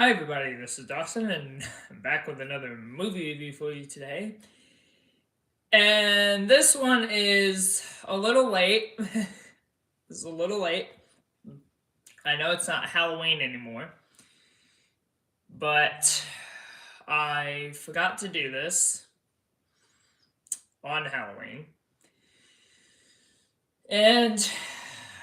Hi everybody, this is Dawson and I'm back with another movie review for you today. And this one is a little late. It's a little late. I know it's not Halloween anymore, but I forgot to do this on Halloween. And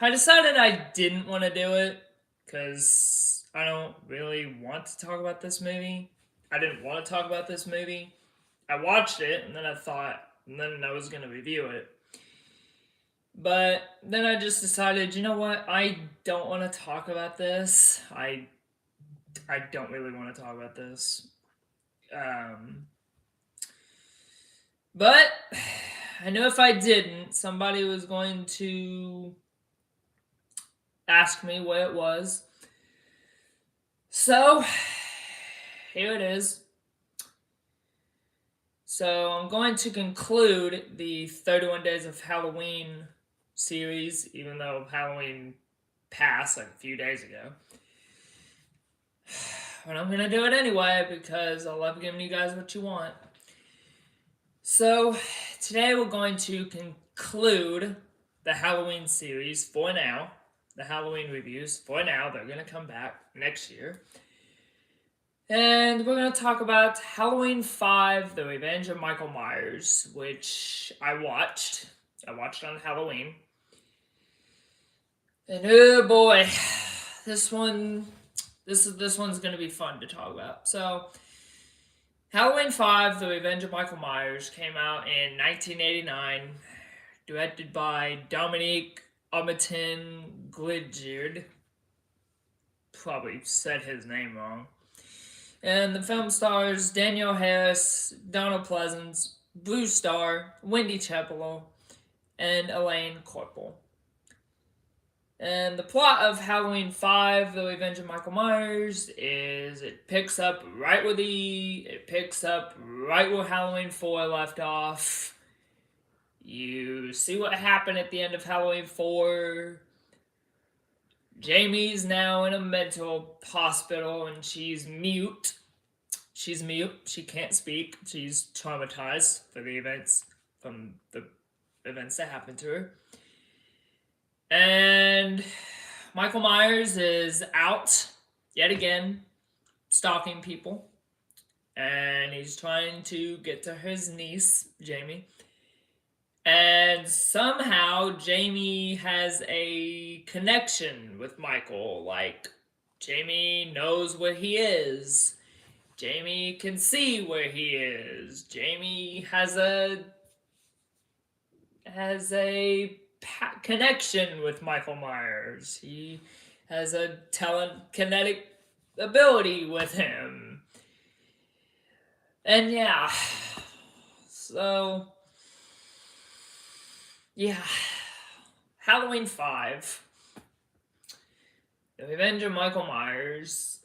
I decided I didn't want to do it because I don't really want to talk about this movie. I didn't want to talk about this movie. I watched it and then I was gonna review it. But then I just decided, you know what? I don't want to talk about this. I don't really want to talk about this. Um, but I knew if I didn't, somebody was going to ask me what it was. So here it is. So I'm going to conclude the 31 Days of Halloween series, even though Halloween passed like a few days ago. But I'm going to do it anyway because I love giving you guys what you want. So today we're going to conclude the Halloween series for now. The Halloween reviews for now. They're going to come back next year. And we're going to talk about Halloween 5, The Revenge of Michael Myers, which I watched. I watched on Halloween. And oh boy, this one's going to be fun to talk about. So, Halloween 5, The Revenge of Michael Myers came out in 1989, directed by Dominique Armatin Gligard. Probably said his name wrong. And the film stars Danielle Harris, Donald Pleasance, Blue Star, Wendy Chapel, and Elaine Corporal. And the plot of Halloween 5, The Revenge of Michael Myers, is it picks up right where Halloween 4 left off. You see what happened at the end of Halloween 4. Jamie's now in a mental hospital and she's mute. She's mute. She can't speak. She's traumatized from the events that happened to her. And Michael Myers is out yet again, stalking people. And he's trying to get to his niece, Jamie. And somehow Jamie has a connection with Michael. Like, Jamie knows where he is. Jamie can see where he is. Jamie has a connection with Michael Myers. He has a telekinetic ability with him. And yeah. So yeah. Halloween 5. The Revenge of Michael Myers.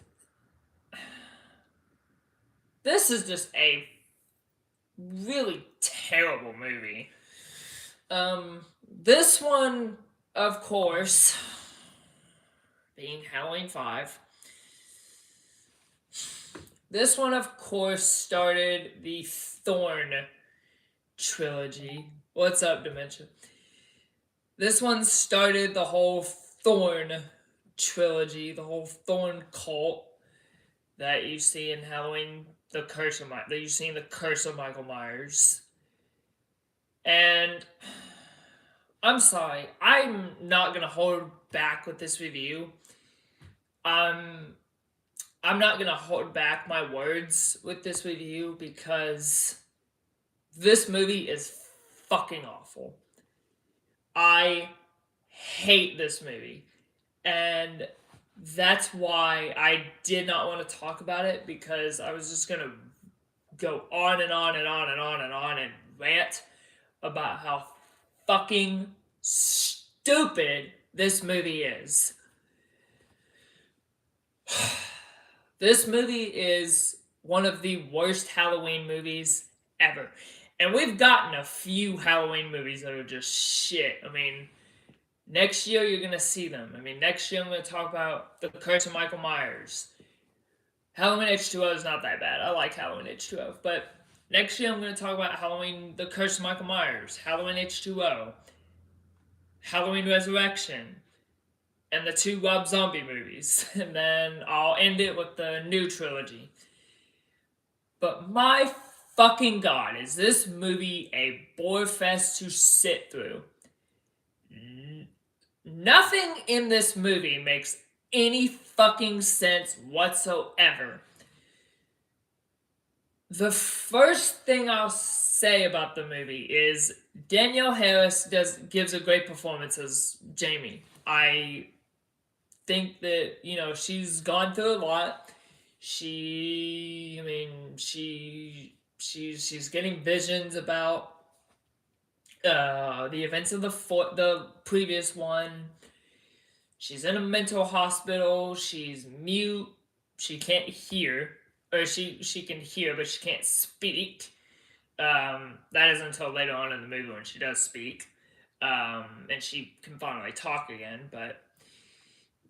This is just a really terrible movie. This one, of course, being Halloween 5, this one, of course, started the Thorn trilogy. What's up, Dementia? This one started the whole Thorn trilogy, the whole Thorn cult that you see in Halloween, that you see in the Curse of Michael Myers. And I'm sorry, I'm not gonna hold back with this review. I'm not gonna hold back my words with this review because this movie is fucking awful. I hate this movie. And that's why I did not want to talk about it, because I was just gonna go on and on and on and on and on and rant about how fucking stupid this movie is. This movie is one of the worst Halloween movies ever. And we've gotten a few Halloween movies that are just shit. I mean, next year you're going to see them. I mean, next year I'm going to talk about The Curse of Michael Myers. Halloween H2O is not that bad. I like Halloween H2O. But next year I'm going to talk about Halloween The Curse of Michael Myers, Halloween H2O, Halloween Resurrection, and the 2 Rob Zombie movies. And then I'll end it with the new trilogy. But my fucking god, is this movie a bore fest to sit through? Nothing in this movie makes any fucking sense whatsoever. The first thing I'll say about the movie is Danielle Harris gives a great performance as Jamie. I think that, she's gone through a lot. She's getting visions about the events of the previous one. She's in a mental hospital. She's mute. She can't hear, or she can hear, but she can't speak. That is until later on in the movie when she does speak, and she can finally talk again. But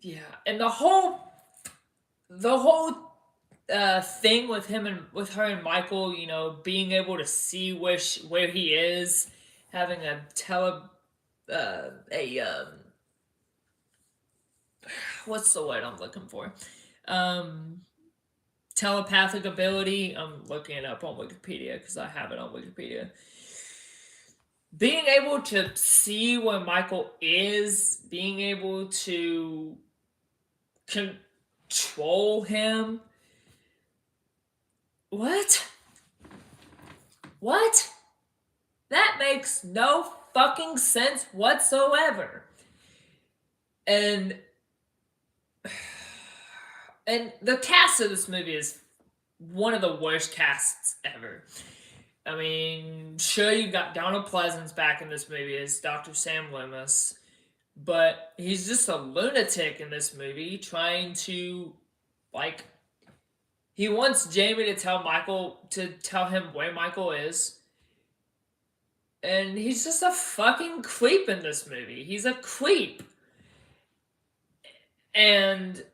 yeah, and the whole thing with him and with her and Michael, being able to see where he is, having what's the word I'm looking for? Telepathic ability. I'm looking it up on Wikipedia because I have it on Wikipedia. Being able to see where Michael is, being able to control him. What? That makes no fucking sense whatsoever. And the cast of this movie is one of the worst casts ever. I mean, sure, you got Donald Pleasance back in this movie as Dr. Sam Loomis, but he's just a lunatic in this movie trying to, he wants Jamie to tell him where Michael is, and he's just a fucking creep in this movie. He's a creep. And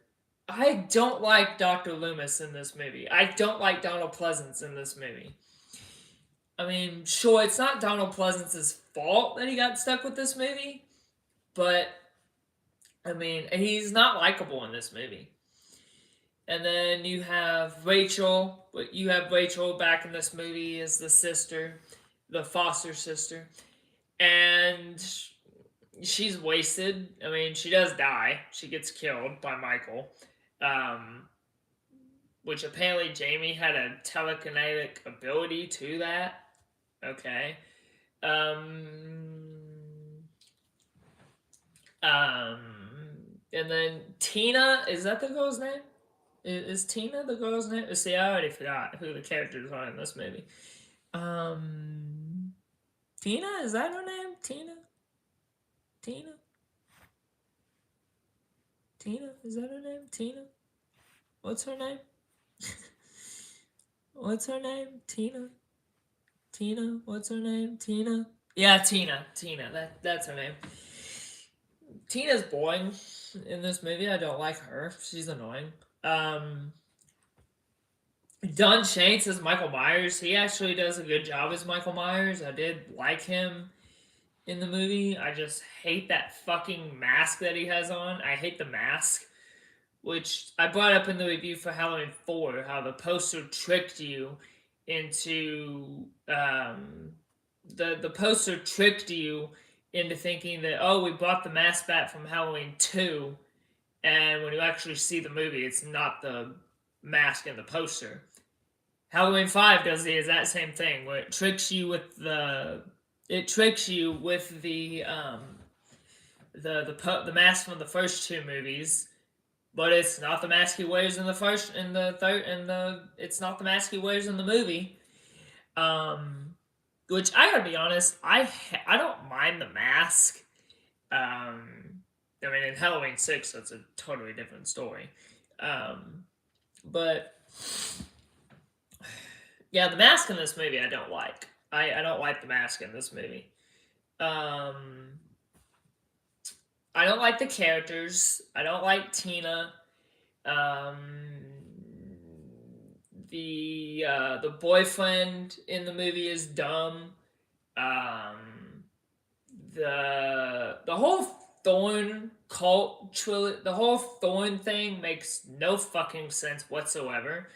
I don't like Dr. Loomis in this movie. I don't like Donald Pleasance in this movie. I mean, sure, it's not Donald Pleasance's fault that he got stuck with this movie, but, I mean, he's not likable in this movie. And then you have Rachel. You have Rachel back in this movie as the sister, the foster sister. And she's wasted. I mean, she does die. She gets killed by Michael. Which apparently Jamie had a telekinetic ability to that. Okay. And then Tina, is that the girl's name? Is Tina the girl's name? See, I already forgot who the characters are in this movie. Tina, is that her name? Tina, is that her name? Tina? What's her name? What's her name? Tina, what's her name? Tina? Yeah, Tina. That's her name. Tina's boring in this movie. I don't like her. She's annoying. Don Shanks as Michael Myers. He actually does a good job as Michael Myers. I did like him in the movie. I just hate that fucking mask that he has on. I hate the mask, which I brought up in the review for Halloween 4, how the poster tricked you into the poster tricked you into thinking that, oh, we brought the mask back from Halloween 2, and when you actually see the movie, it's not the mask in the poster. Halloween 5 does the exact same thing, where it tricks you with the mask from the first 2 movies, but it's not the mask he wears in the first, in the third, it's not the mask he wears in the movie. Which I gotta be honest, I don't mind the mask. I mean, in Halloween 6, that's a totally different story. But yeah, the mask in this movie I don't like. I don't like the mask in this movie. I don't like the characters. I don't like Tina. the boyfriend in the movie is dumb. Um, the whole Thorn cult trilogy, the whole Thorn thing makes no fucking sense whatsoever.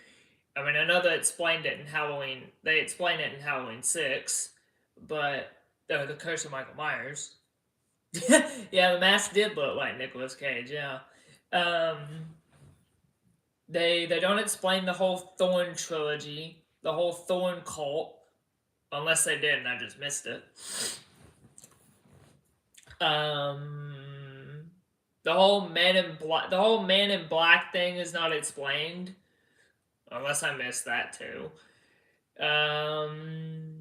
I mean, I know they explained it in Halloween. They explained it in Halloween 6, but the Curse of Michael Myers. Yeah, the mask did look like Nicolas Cage. Yeah, um, they don't explain the whole Thorn trilogy, the whole Thorn cult, unless they did and I just missed it. Um, the whole Man in Black thing is not explained, unless I missed that too. Um,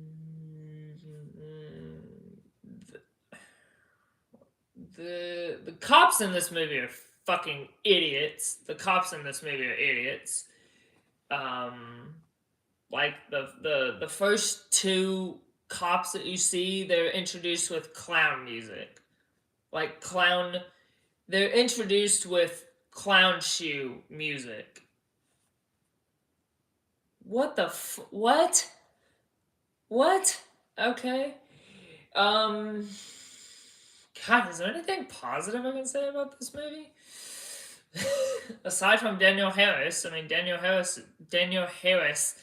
the cops in this movie are fucking idiots. The cops in this movie are idiots. Um, like the first two cops that you see, they're introduced with clown music. Like clown, they're introduced with clown shoe music. What the what? What? Okay. Um. God, is there anything positive I can say about this movie? Aside from Danielle Harris, I mean Danielle Harris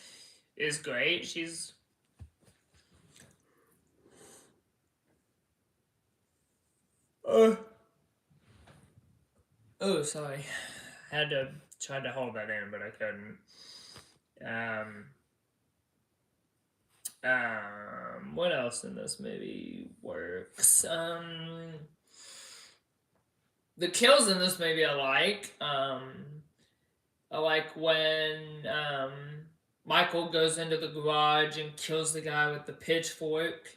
is great. She's oh, sorry. Had to try to hold that in, but I couldn't. Um, what else in this movie works? The kills in this movie I like. I like when Michael goes into the garage and kills the guy with the pitchfork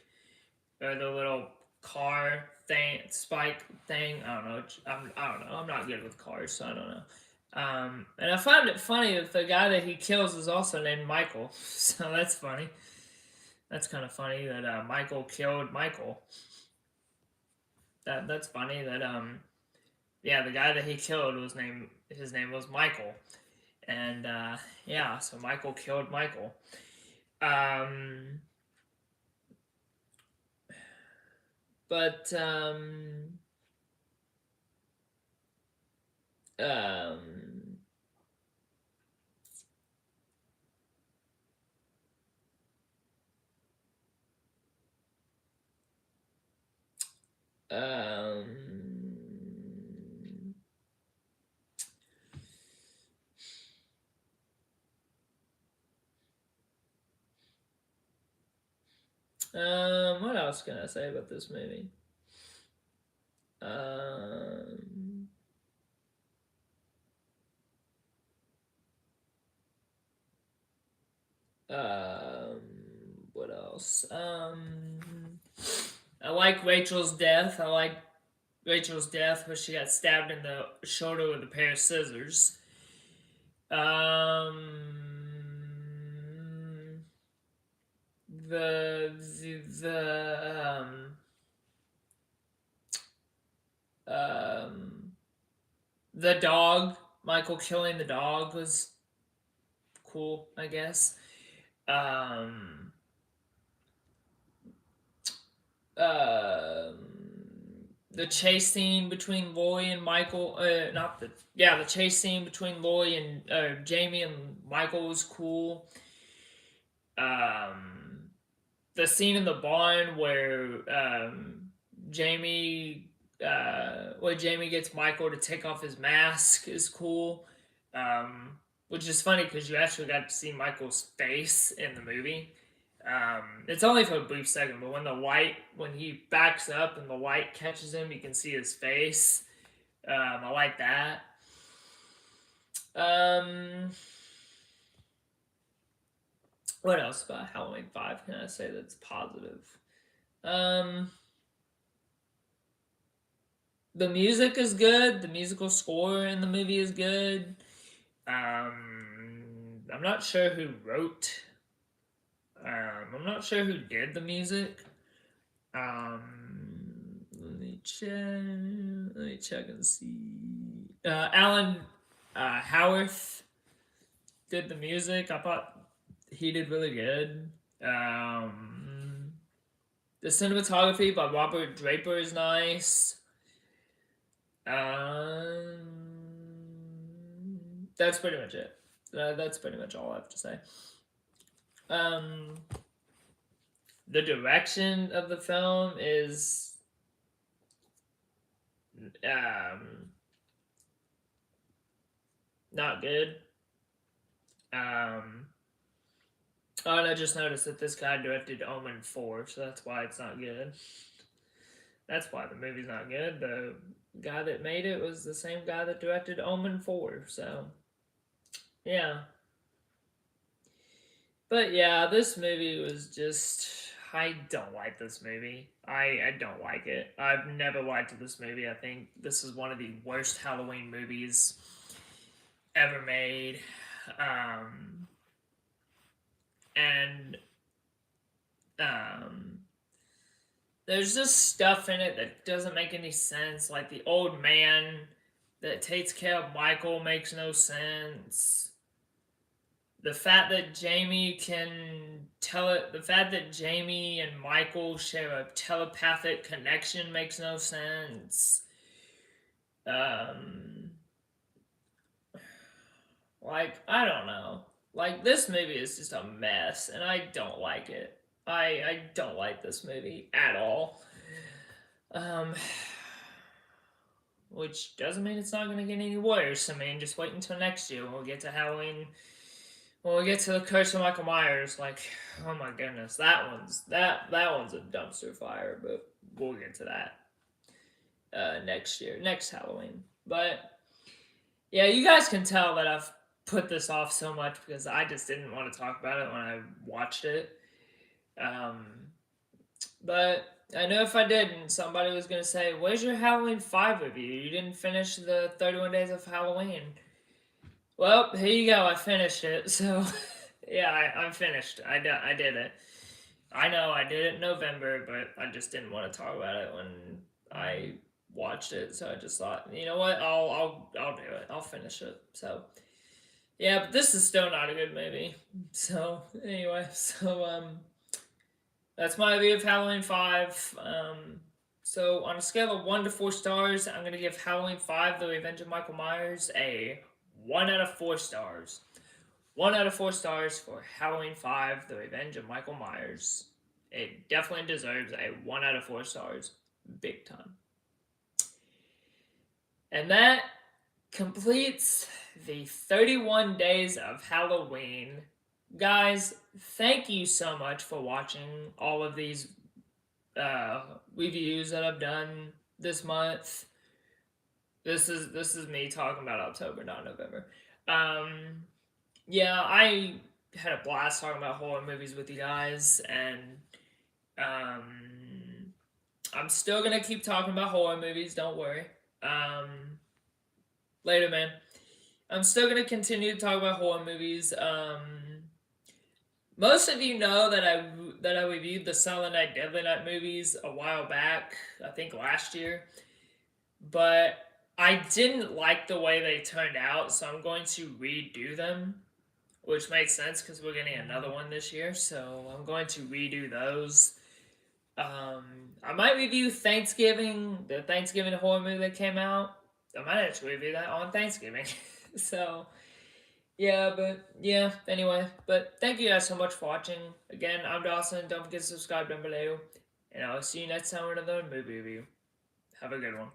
or the little car thing, spike thing. I don't know. I don't know. I'm not good with cars, so I don't know. And I find it funny that the guy that he kills is also named Michael. So that's funny. That's kind of funny that Michael killed Michael. That's funny that yeah, the guy that he killed his name was Michael, and yeah, so Michael killed Michael. Um, but um, um, what else can I say about this movie? Um, um, what else? I like Rachel's death. I like Rachel's death where she got stabbed in the shoulder with a pair of scissors. The um the dog, Michael killing the dog was cool, I guess. Um um the chase scene between Lori and Michael, not the yeah, the chase scene between Lori and Jamie and Michael was cool. Um, the scene in the barn Jamie, where Jamie gets Michael to take off his mask is cool. Which is funny because you actually got to see Michael's face in the movie. It's only for a brief second, but when he backs up and the light catches him, you can see his face. I like that. Um, what else about Halloween 5 can I say that's positive? Um, the music is good. The musical score in the movie is good. I'm not sure who wrote. I'm not sure who did the music. Let me check. Let me check and see. Alan Howarth did the music. I thought he did really good. The cinematography by Robert Draper is nice. That's pretty much it. That's pretty much all I have to say. The direction of the film is not good. Oh, and I just noticed that this guy directed Omen 4, so that's why it's not good. That's why the movie's not good. The guy that made it was the same guy that directed Omen 4, so yeah. But yeah, this movie was just. I don't like this movie. I don't like it. I've never liked this movie. I think this is one of the worst Halloween movies ever made. And there's just stuff in it that doesn't make any sense. Like the old man that takes care of Michael makes no sense. The fact that Jamie and Michael share a telepathic connection makes no sense. Like, I don't know. Like, this movie is just a mess, and I don't like it. I don't like this movie at all. Which doesn't mean it's not going to get any worse. I mean, just wait until next year when we get to Halloween. When we get to the Curse of Michael Myers, like, oh my goodness, that one's a dumpster fire. But we'll get to that next year, next Halloween. But yeah, you guys can tell that I've put this off so much because I just didn't want to talk about it when I watched it. But I know if I didn't, somebody was going to say, where's your Halloween 5 review? You didn't finish the 31 Days of Halloween. Well, here you go. I finished it. So, yeah, I'm finished. I did it. I know I did it in November, but I just didn't want to talk about it when I watched it. So I just thought, you know what? I'll do it. I'll finish it. So, yeah, but this is still not a good movie. So, anyway, that's my review of Halloween 5. So on a scale of 1 to 4 stars, I'm going to give Halloween 5, The Revenge of Michael Myers, a 1 out of 4 stars. 1 out of 4 stars for Halloween 5, The Revenge of Michael Myers. It definitely deserves a 1 out of 4 stars. Big time. And that completes the 31 days of Halloween. Guys, thank you so much for watching all of these reviews that I've done this month. This is me talking about October, not November. Yeah, I had a blast talking about horror movies with you guys, and I'm still gonna keep talking about horror movies. Don't worry. Later, man. I'm still gonna continue to talk about horror movies. Most of you know that I reviewed the Silent Night, Deadly Night movies a while back. I think last year, but I didn't like the way they turned out, so I'm going to redo them, which makes sense because we're getting another one this year. So I'm going to redo those. I might review the Thanksgiving horror movie that came out. I might actually review that on Thanksgiving. So, anyway. But thank you guys so much for watching. Again, I'm Dawson. Don't forget to subscribe down below. And I'll see you next time with another movie review. Have a good one.